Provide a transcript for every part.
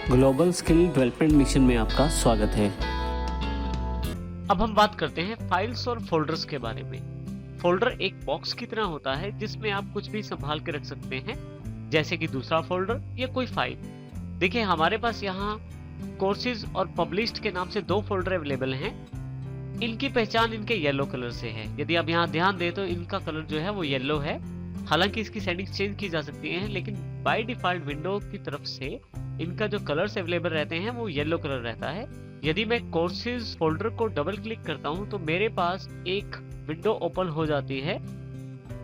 Global skill development mission में आपका स्वागत है। अब हम बात करते हैं फाइल्स और फोल्डर्स के बारे में। फोल्डर एक बॉक्स की तरह होता है जिसमें आप कुछ भी संभाल के रख सकते हैं, जैसे कि दूसरा फोल्डर या कोई फाइल। देखिए, हमारे पास यहाँ कोर्सेज और पब्लिश्ड के नाम से 2 फोल्डर अवेलेबल हैं। इनकी पहचान इनके येलो कलर से है। यदि आप यहाँ ध्यान दें तो इनका कलर जो है वो येलो है। हालांकि इसकी सेटिंग्स चेंज की जा सकती हैं, लेकिन बाय डिफॉल्ट विंडो की तरफ से इनका जो कलर्स अवेलेबल रहते हैं वो येलो कलर रहता है। यदि मैं कोर्सेज फोल्डर को डबल क्लिक करता हूं तो मेरे पास एक विंडो ओपन हो जाती है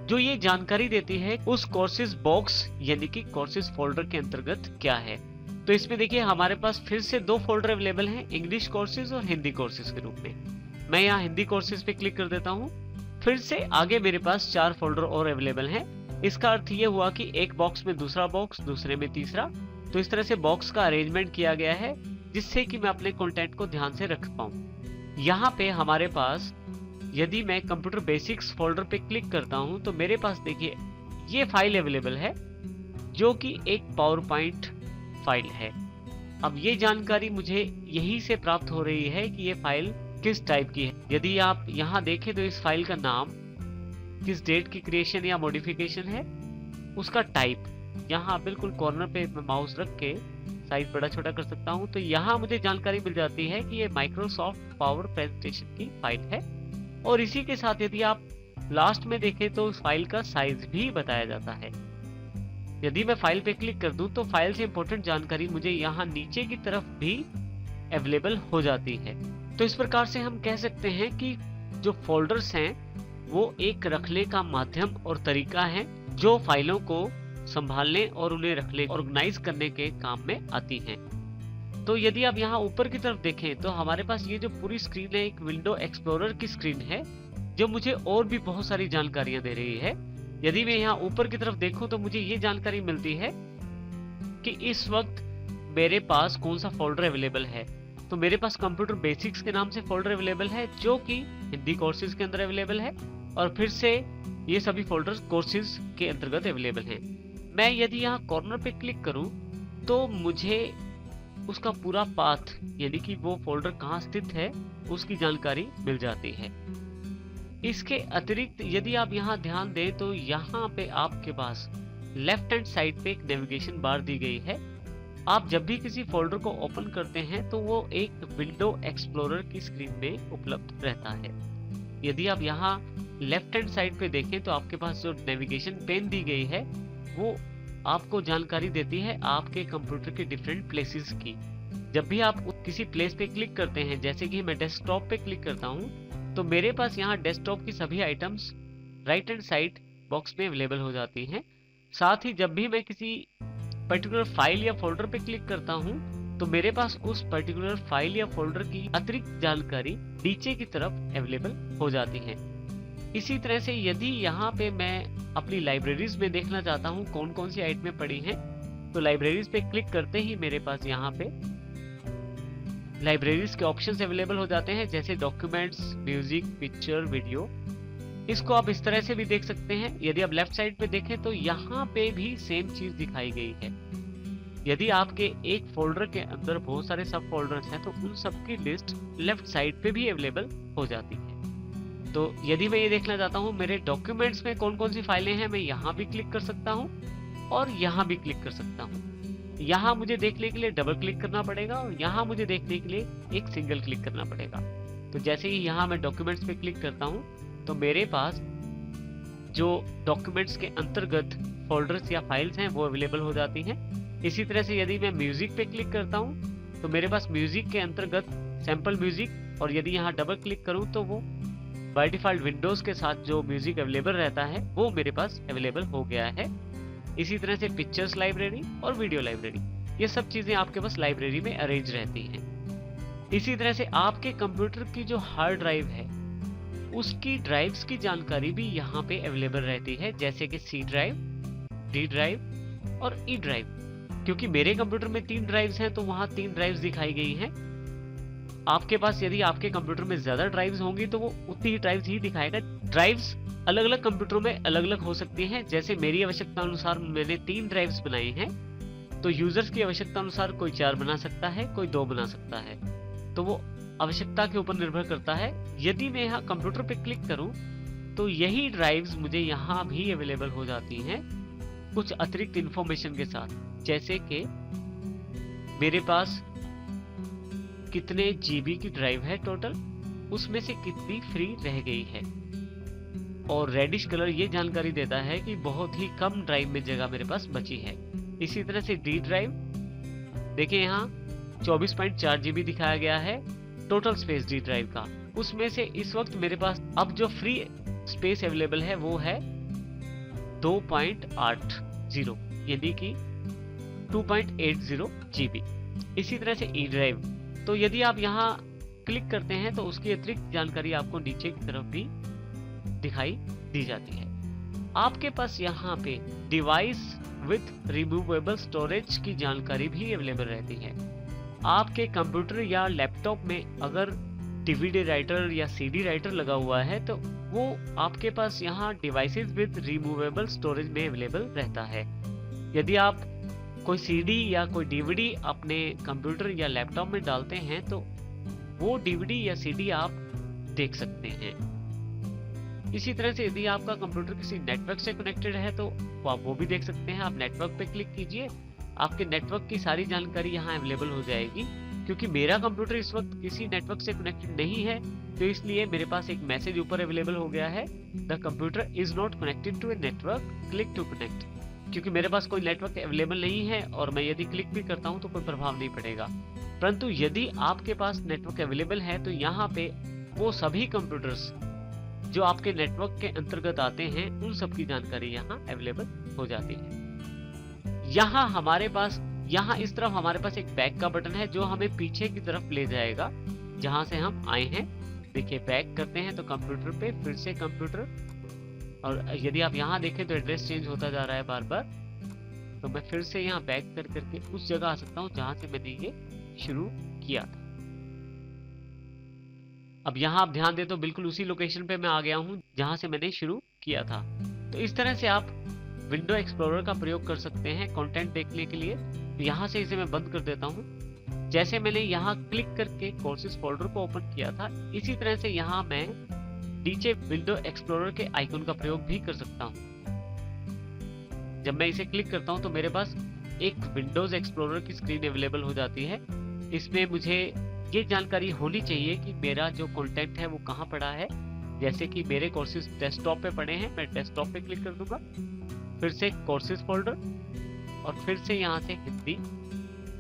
जो ये जानकारी देती है उस कोर्सेज बॉक्स यानी कि कोर्सेज फोल्डर के अंतर्गत क्या है। तो इसमें देखिए, हमारे पास फिर से 2 फोल्डर अवेलेबल हैं, इंग्लिश कोर्सेज और हिंदी कोर्सेज के रूप में। मैं यहाँ हिंदी कोर्सेज पे क्लिक कर देता हूँ। फिर से आगे मेरे पास 4 फोल्डर और अवेलेबल हैं। इसका अर्थ ये हुआ कि एक बॉक्स में दूसरा बॉक्स, दूसरे में तीसरा। तो इस तरह से बॉक्स का अरेंजमेंट किया गया है जिससे कि मैं अपने कंटेंट को ध्यान से रख पाऊं। यहाँ पे हमारे पास, यदि मैं कंप्यूटर बेसिक्स फोल्डर पे क्लिक करता हूं तो मेरे पास देखिए ये फाइल अवेलेबल है जो कि एक पावर पॉइंट फाइल है। अब ये जानकारी मुझे यहीं से प्राप्त हो रही है कि ये फाइल किस टाइप की है। यदि आप यहाँ देखें तो इस फाइल का नाम, किस डेट की क्रिएशन या मॉडिफिकेशन है, उसका टाइप, यहाँ बिल्कुल कॉर्नर पे मैं माउस रख के साइज बड़ा छोटा कर सकता हूँ तो यहाँ मुझे जानकारी मिल जाती है कि ये माइक्रोसॉफ्ट पावर प्रेजेंटेशन की फाइल है। और इसी के साथ यदि आप लास्ट में देखें तो उस फाइल का साइज भी बताया जाता है। यदि मैं फाइल पे क्लिक कर दूं तो फाइल से इंपॉर्टेंट जानकारी मुझे यहाँ नीचे की तरफ भी अवेलेबल हो जाती है। तो इस प्रकार से हम कह सकते हैं कि जो फोल्डर्स हैं वो एक रखने का माध्यम और तरीका है जो फाइलों को संभालने और उन्हें रखने, ऑर्गेनाइज करने के काम में आती हैं। तो यदि आप यहाँ ऊपर की तरफ देखें तो हमारे पास ये जो पूरी स्क्रीन है एक विंडो एक्सप्लोरर की स्क्रीन है जो मुझे और भी बहुत सारी जानकारियां दे रही है। यदि मैं यहाँ ऊपर की तरफ देखूं तो मुझे ये जानकारी मिलती है कि इस वक्त मेरे पास कौन सा फोल्डर अवेलेबल है। तो मेरे पास कंप्यूटर बेसिक्स के नाम से फोल्डर अवेलेबल है जो कि हिंदी कोर्सेज के अंदर अवेलेबल है, और फिर से ये सभी फोल्डर्स कोर्सेज के अंतर्गत अवेलेबल हैं। मैं यदि यहाँ कॉर्नर पे क्लिक करूं तो मुझे उसका पूरा पाथ यानी कि वो फोल्डर कहाँ स्थित है उसकी जानकारी मिल जाती है। इसके अतिरिक्त यदि आप यहाँ ध्यान दें तो यहाँ पे आपके पास लेफ्ट हैंड साइड पे एक नेविगेशन बार दी गई है। आप जब भी किसी फोल्डर को ओपन करते हैं तो वो एक विंडो एक्सप्लोरर की स्क्रीन में उपलब्ध रहता है। यदि आप यहाँ लेफ्ट हैंड साइड पे देखें तो आपके पास जो नेविगेशन पेन दी गई है वो आपको जानकारी देती है आपके कंप्यूटर के डिफरेंट प्लेसेस की। जब भी आप किसी प्लेस पे क्लिक करते हैं, जैसे कि मैं डेस्कटॉप पे क्लिक करता हूं, तो मेरे पास यहाँ डेस्कटॉप की सभी items right hand side box में अवेलेबल हो जाती हैं। साथ ही जब भी मैं किसी पर्टिकुलर फाइल या फोल्डर पे क्लिक करता हूं तो मेरे पास उस पर्टिकुलर फाइल या फोल्डर की अतिरिक्त जानकारी नीचे की तरफ अवेलेबल हो जाती है। इसी तरह से यदि यहाँ पे मैं अपनी लाइब्रेरीज में देखना चाहता हूँ कौन कौन सी आइटमें पड़ी हैं, तो लाइब्रेरीज पे क्लिक करते ही मेरे पास यहाँ पे लाइब्रेरीज के ऑप्शंस अवेलेबल हो जाते हैं, जैसे डॉक्यूमेंट्स, म्यूजिक, पिक्चर, वीडियो। इसको आप इस तरह से भी देख सकते हैं। यदि आप लेफ्ट साइड पे देखें तो यहाँ पे भी सेम चीज दिखाई गई है। यदि आपके एक फोल्डर के अंदर बहुत सारे सब फोल्डर्स हैं तो उन सब की लिस्ट लेफ्ट साइड पे भी अवेलेबल हो जाती है। तो यदि मैं ये देखना चाहता हूँ मेरे डॉक्यूमेंट्स में कौन कौन सी फाइलें हैं, मैं यहाँ भी क्लिक कर सकता हूँ और यहाँ भी क्लिक कर सकता हूँ। यहाँ मुझे देखने के लिए डबल क्लिक करना पड़ेगा और यहाँ मुझे देखने के लिए एक सिंगल क्लिक करना पड़ेगा। तो जैसे ही यहाँ मैं डॉक्यूमेंट्स पे क्लिक करता हूँ तो मेरे पास जो डॉक्यूमेंट्स के अंतर्गत फोल्डर्स या फाइल्स हैं वो अवेलेबल हो जाती हैं। इसी तरह से यदि मैं म्यूजिक पे क्लिक करता हूँ तो मेरे पास म्यूजिक के अंतर्गत सैंपल म्यूजिक, और यदि यहाँ डबल क्लिक करूँ तो वो बाय डिफॉल्ट विंडोज के साथ जो म्यूजिक अवेलेबल रहता है वो मेरे पास अवेलेबल हो गया है। इसी तरह से पिक्चर्स लाइब्रेरी और वीडियो लाइब्रेरी, ये सब चीजें आपके पास लाइब्रेरी में अरेंज रहती हैं। इसी तरह से आपके कंप्यूटर की जो हार्ड ड्राइव है उसकी ड्राइव्स की जानकारी भी यहाँ पे अवेलेबल रहती है, जैसे कि सी ड्राइव, डी ड्राइव और ई ड्राइव। क्योंकि मेरे कंप्यूटर में 3 ड्राइव्स हैं तो वहाँ 3 ड्राइव्स दिखाई गई हैं। आपके पास यदि आपके कंप्यूटर में ज्यादा ड्राइव्स होंगी तो वो उतनी ही ड्राइव्स ही दिखाएगा। ड्राइव्स अलग अलग कंप्यूटरों में अलग अलग हो सकती हैं। जैसे मेरी आवश्यकता अनुसार मैंने 3 ड्राइव्स बनाई हैं तो यूजर्स की आवश्यकता अनुसार कोई 4 बना सकता है, कोई 2 बना सकता है, तो वो आवश्यकता के ऊपर निर्भर करता है। यदि मैं यहाँ कंप्यूटर पे क्लिक करूँ तो यही ड्राइव्स मुझे यहाँ भी अवेलेबल हो जाती हैं कुछ अतिरिक्त इंफॉर्मेशन के साथ, जैसे कि मेरे पास कितने जीबी की ड्राइव है टोटल, उसमें से कितनी फ्री रह गई है, और रेडिश कलर ये जानकारी देता है कि बहुत ही कम ड्राइव में जगह मेरे पास बची है। इसी तरह से डी ड्राइव देखिए यहाँ 24.4 जीबी दिखाया गया है टोटल स्पेस डी ड्राइव का, उसमें से इस वक्त मेरे पास अब जो फ्री स्पेस अवेलेबल है वो है 2.80 यानी कि 2.80 जीबी। इसी तरह से ई ड्राइव, तो यदि आप यहाँ क्लिक करते हैं तो उसकी अतिरिक्त जानकारी आपको नीचे की तरफ भी दिखाई दी जाती है। आपके पास यहाँ पे डिवाइस विथ रिमूवेबल स्टोरेज की जानकारी भी अवेलेबल रहती है। आपके कंप्यूटर या लैपटॉप में अगर डीवीडी राइटर या सीडी राइटर लगा हुआ है तो वो आपके पास यहाँ डिवाइसेस विद रिमूवेबल स्टोरेज में अवेलेबल रहता है। यदि आप कोई सीडी या कोई डीवीडी अपने कंप्यूटर या लैपटॉप में डालते हैं तो वो डीवीडी या सीडी आप देख सकते हैं। इसी तरह से यदि आपका कंप्यूटर किसी नेटवर्क से कनेक्टेड है तो आप वो भी देख सकते हैं। आप नेटवर्क पे क्लिक कीजिए, आपके नेटवर्क की सारी जानकारी यहाँ अवेलेबल हो जाएगी। क्योंकि मेरा कंप्यूटर इस वक्त किसी नेटवर्क से कनेक्टेड नहीं है तो इसलिए मेरे पास एक मैसेज ऊपर अवेलेबल हो गया है, the computer is not connected to a network, click to connect. क्योंकि मेरे पास कोई नेटवर्क अवेलेबल नहीं है और मैं यदि क्लिक भी करता हूँ तो कोई प्रभाव नहीं पड़ेगा। परंतु यदि आपके पास नेटवर्क अवेलेबल है तो यहाँ पे वो सभी कंप्यूटर्स जो आपके नेटवर्क के अंतर्गत आते हैं उन सब की जानकारी यहाँ अवेलेबल हो जाती है। यहाँ हमारे पास इस तरफ हमारे पास एक बैक का बटन है जो हमें पीछे की तरफ ले जाएगा जहां से हम आए हैं। देखिए बैक करते हैं तो कंप्यूटर पे फिर से कंप्यूटर, और यदि आप यहाँ देखें तो एड्रेस चेंज होता जा रहा है बार बार, तो मैं फिर से यहाँ बैक कर करके उस जगह आ सकता हूँ जहां से मैंने ये शुरू किया था। अब यहाँ आप ध्यान दें तो बिल्कुल उसी लोकेशन पे मैं आ गया हूँ जहां से मैंने शुरू किया था। तो इस तरह से आप विंडो एक्सप्लोरर का प्रयोग कर सकते हैं कंटेंट देखने के लिए। तो यहाँ से इसे मैं बंद कर देता हूँ। जैसे मैंने यहाँ क्लिक करके कोर्सेज फोल्डर को ओपन किया था, इसी तरह से यहाँ मैं नीचे विंडो एक्सप्लोरर के आइकन का प्रयोग भी कर सकता हूँ। जब मैं इसे क्लिक करता हूँ तो मेरे पास एक विंडोज एक्सप्लोरर की स्क्रीन अवेलेबल हो जाती है। इसमें मुझे ये जानकारी होनी चाहिए कि मेरा जो कंटेंट है वो कहाँ पड़ा है। जैसे कि मेरे कोर्सेज डेस्कटॉप पे पड़े हैं, मैं डेस्कटॉप पे क्लिक कर दूंगा, फिर से कोर्सेज फोल्डर और फिर से यहाँ से हिंदी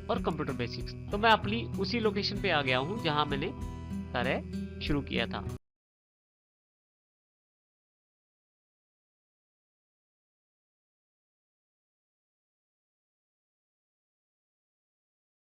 और कंप्यूटर बेसिक्स। तो मैं अपनी उसी लोकेशन पे आ गया हूँ जहाँ मैंने कार्य शुरू किया था।